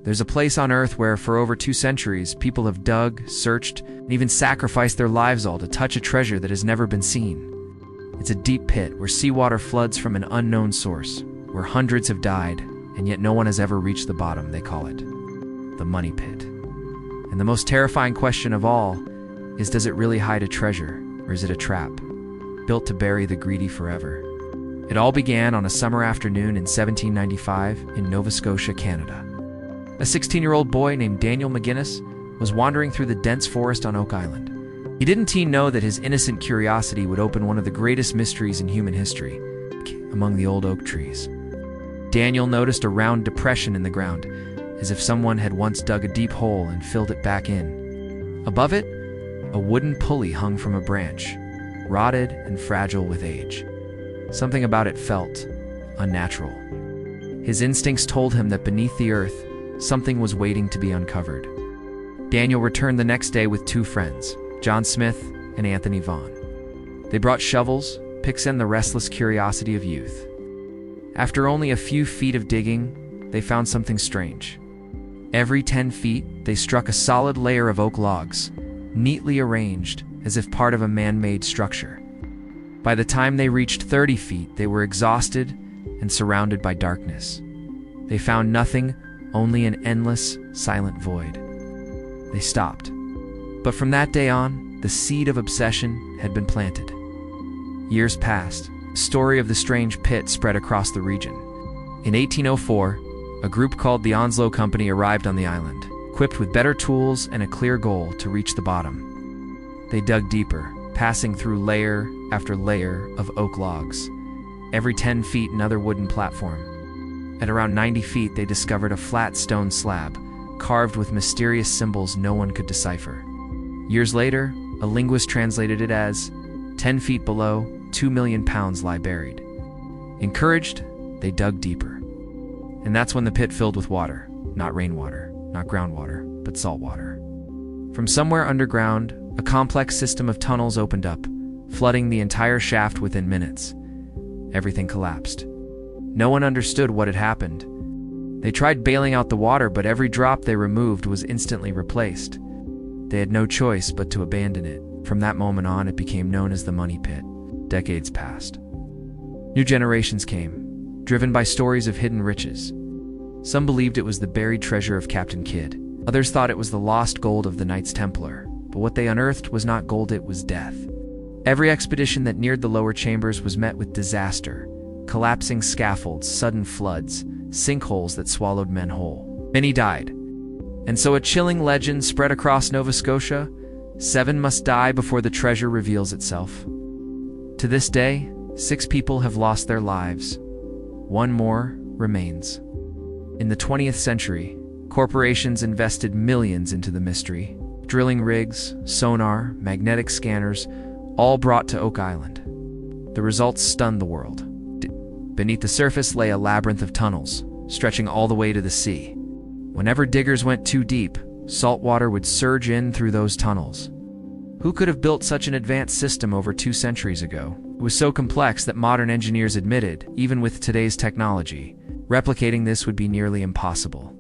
There's a place on Earth where, for over 2 centuries, people have dug, searched, and even sacrificed their lives all to touch a treasure that has never been seen. It's a deep pit where seawater floods from an unknown source, where hundreds have died, and yet no one has ever reached the bottom. They call it the Money Pit. And the most terrifying question of all is, does it really hide a treasure, or is it a trap, built to bury the greedy forever? It all began on a summer afternoon in 1795 in Nova Scotia, Canada. A 16-year-old boy named Daniel McGinnis was wandering through the dense forest on Oak Island. He didn't know that his innocent curiosity would open one of the greatest mysteries in human history, among the old oak trees. Daniel noticed a round depression in the ground, as if someone had once dug a deep hole and filled it back in. Above it, a wooden pulley hung from a branch, rotted and fragile with age. Something about it felt unnatural. His instincts told him that beneath the earth, something was waiting to be uncovered. Daniel returned the next day with 2 friends, John Smith and Anthony Vaughn. They brought shovels, picks, and the restless curiosity of youth. After only a few feet of digging, they found something strange. Every 10 feet, they struck a solid layer of oak logs, neatly arranged as if part of a man-made structure. By the time they reached 30 feet, they were exhausted and surrounded by darkness. They found nothing, only an endless, silent void. They stopped. But from that day on, the seed of obsession had been planted. Years passed. The story of the strange pit spread across the region. In 1804, a group called the Unsolved Company arrived on the island, equipped with better tools and a clear goal to reach the bottom. They dug deeper, passing through layer after layer of oak logs. Every 10 feet, another wooden platform. At around 90 feet, they discovered a flat stone slab, carved with mysterious symbols no one could decipher. Years later, a linguist translated it as, 10 feet below, 2 million pounds lie buried. Encouraged, they dug deeper. And that's when the pit filled with water. Not rainwater, not groundwater, but salt water. From somewhere underground, a complex system of tunnels opened up, flooding the entire shaft within minutes. Everything collapsed. No one understood what had happened. They tried bailing out the water, but every drop they removed was instantly replaced. They had no choice but to abandon it. From that moment on, it became known as the Money Pit. Decades passed. New generations came, driven by stories of hidden riches. Some believed it was the buried treasure of Captain Kidd. Others thought it was the lost gold of the Knights Templar. But what they unearthed was not gold, it was death. Every expedition that neared the lower chambers was met with disaster. Collapsing scaffolds, sudden floods, sinkholes that swallowed men whole. Many died. And so a chilling legend spread across Nova Scotia: 7 must die before the treasure reveals itself. To this day, 6 people have lost their lives. 1 more remains. In the 20th century, corporations invested millions into the mystery. Drilling rigs, sonar, magnetic scanners, all brought to Oak Island. The results stunned the world. Beneath the surface lay a labyrinth of tunnels, stretching all the way to the sea. Whenever diggers went too deep, salt water would surge in through those tunnels. Who could have built such an advanced system over 2 centuries ago? It was so complex that modern engineers admitted, even with today's technology, replicating this would be nearly impossible.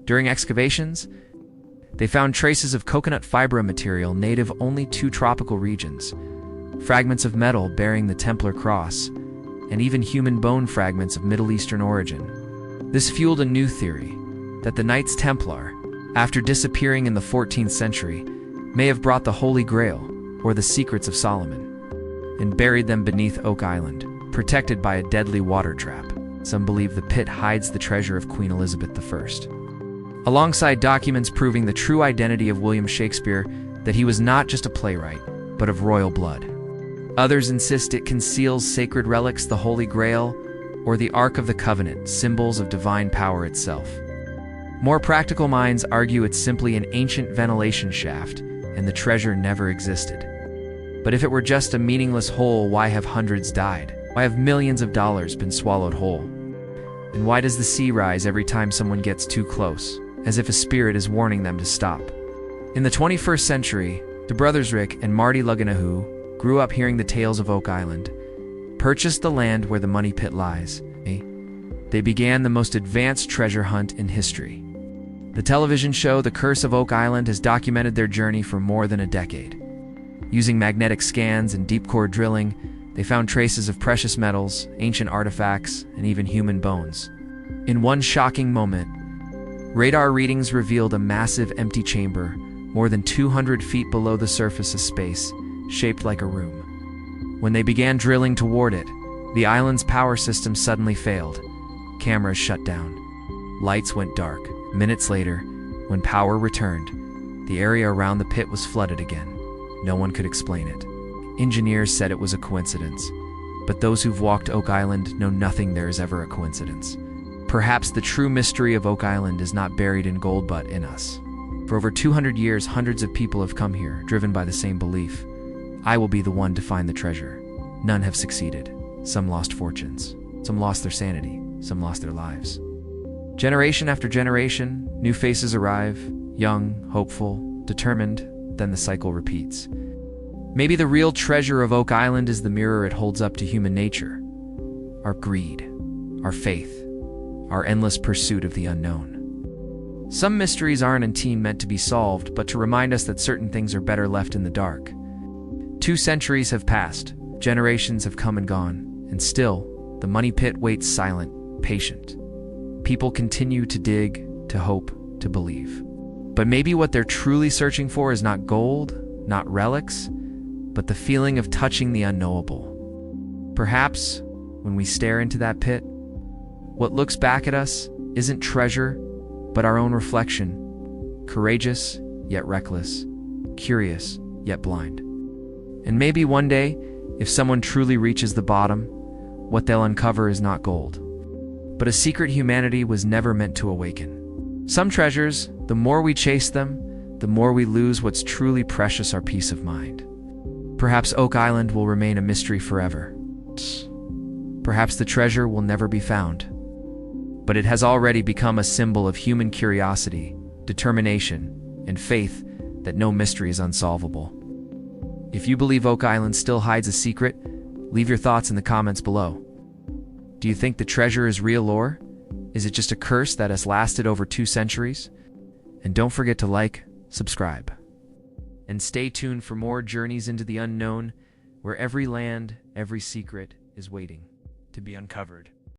During excavations, they found traces of coconut fiber material native only to tropical regions, fragments of metal bearing the Templar cross, and even human bone fragments of Middle Eastern origin. This fueled a new theory, that the Knights Templar, after disappearing in the 14th century, may have brought the Holy Grail, or the secrets of Solomon, and buried them beneath Oak Island, protected by a deadly water trap. Some believe the pit hides the treasure of Queen Elizabeth I. Alongside documents proving the true identity of William Shakespeare, that he was not just a playwright, but of royal blood. Others insist it conceals sacred relics, the Holy Grail, or the Ark of the Covenant, symbols of divine power itself. More practical minds argue it's simply an ancient ventilation shaft, and the treasure never existed. But if it were just a meaningless hole, why have hundreds died? Why have millions of dollars been swallowed whole? And why does the sea rise every time someone gets too close, as if a spirit is warning them to stop? In the 21st century, the brothers Rick and Marty Luganahu grew up hearing the tales of Oak Island, purchased the land where the Money Pit lies. They began the most advanced treasure hunt in history. The television show The Curse of Oak Island has documented their journey for more than a decade. Using magnetic scans and deep core drilling, they found traces of precious metals, ancient artifacts, and even human bones. In one shocking moment, radar readings revealed a massive empty chamber, more than 200 feet below the surface of space, shaped like a room. When they began drilling toward it, the island's power system suddenly failed. Cameras shut down. Lights went dark. Minutes later, when power returned, the area around the pit was flooded again. No one could explain it. Engineers said it was a coincidence, but those who've walked Oak Island know nothing there is ever a coincidence. Perhaps the true mystery of Oak Island is not buried in gold but in us. For over 200 years, hundreds of people have come here, driven by the same belief. I will be the one to find the treasure. None have succeeded. Some lost fortunes. Some lost their sanity. Some lost their lives. Generation after generation, new faces arrive, young, hopeful, determined, then the cycle repeats. Maybe the real treasure of Oak Island is the mirror it holds up to human nature. Our greed, our faith, our endless pursuit of the unknown. Some mysteries aren't meant to be solved, but to remind us that certain things are better left in the dark. 2 centuries have passed, generations have come and gone, and still, the money pit waits silent, patient. People continue to dig, to hope, to believe. But maybe what they're truly searching for is not gold, not relics, but the feeling of touching the unknowable. Perhaps, when we stare into that pit, what looks back at us isn't treasure, but our own reflection, courageous yet reckless, curious yet blind. And maybe one day, if someone truly reaches the bottom, what they'll uncover is not gold, but a secret humanity was never meant to awaken. Some treasures, the more we chase them, the more we lose what's truly precious, our peace of mind. Perhaps Oak Island will remain a mystery forever. Perhaps the treasure will never be found. But it has already become a symbol of human curiosity, determination, and faith that no mystery is unsolvable. If you believe Oak Island still hides a secret, leave your thoughts in the comments below. Do you think the treasure is real lore? Is it just a curse that has lasted over 2 centuries? And don't forget to like, subscribe, and stay tuned for more journeys into the unknown, where every land, every secret is waiting to be uncovered.